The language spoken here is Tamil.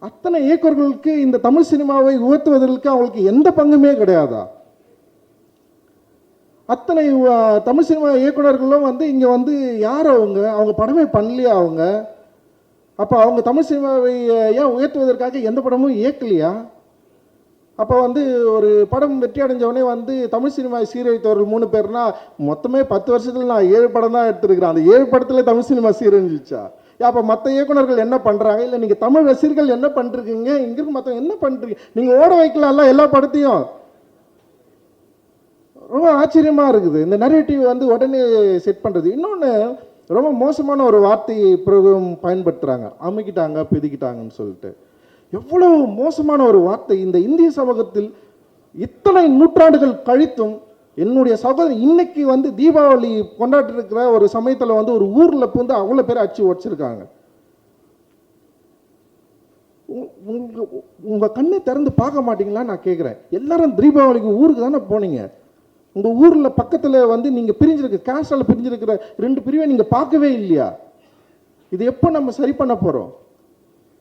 அத்தனை இயக்குநர்களுக்கு இந்த தமிழ் சினிமாவை உயர்த்துவதற்கு அவங்களுக்கு எந்த பங்குமே கிடையாதா? அத்தனை தமிழ் சினிமா இயக்குநர்களும் வந்து இங்கே வந்து யார் அவங்க படமே பண்ணலையா? அப்போ அவங்க தமிழ் சினிமாவை ஏன் உயர்த்துவதற்காக எந்த படமும் இயக்கலையா? அப்போ வந்து ஒரு படம் வெற்றி அடைஞ்சவொடனே வந்து தமிழ் சினிமா சீரழித்தவர்கள் 3 பேர்னா மொத்தமே 10 வருஷத்தில் நான் 7 படம் தான் எடுத்துருக்கிறேன். அந்த 7 படத்தில் தமிழ் சினிமா சீரழிஞ்சிச்சா? அப்போ மற்ற இயக்குநர்கள் என்ன பண்ணுறாங்க? இல்லை நீங்கள் தமிழ் ரசிகர்கள் என்ன பண்ணுறீங்க? இங்கிருந்து மற்றவங்க என்ன பண்ணுறீங்க? நீங்கள் ஓட வைக்கலாம்ல எல்லா படத்தையும். ரொம்ப ஆச்சரியமாக இருக்குது இந்த நரேட்டிவ் வந்து உடனே செட் பண்ணுறது. இன்னொன்று ரொம்ப மோசமான ஒரு வார்த்தையை பிரயோகம் பயன்படுத்துகிறாங்க, அமுக்கிட்டாங்க பிதிக்கிட்டாங்கன்னு சொல்லிட்டு. எவ்வளவு மோசமான ஒரு வார்த்தை! இந்த இந்திய சமூகத்தில் இத்தனை நூற்றாண்டுகள் கழித்தும் என்னுடைய சகோதரன் இன்னைக்கு வந்து தீபாவளி கொண்டாடி இருக்கிற ஒரு சமயத்தில் வந்து ஒரு ஊரில் வந்து அவ்வளோ பேர் அடிச்சு உடச்சிருக்காங்க. உங்கள் கண்ணை திறந்து பார்க்க மாட்டீங்களா நான் கேட்குறேன். எல்லாரும் தீபாவளிக்கு ஊருக்கு தானே போனீங்க. உங்கள் ஊரில் பக்கத்தில் வந்து நீங்கள் பிரிஞ்சிருக்க கேஸ்டால் பிரிஞ்சிருக்கிற 2 பிரிவை நீங்கள் பார்க்கவே இல்லையா? இது எப்போ நம்ம சரி பண்ண போகிறோம்?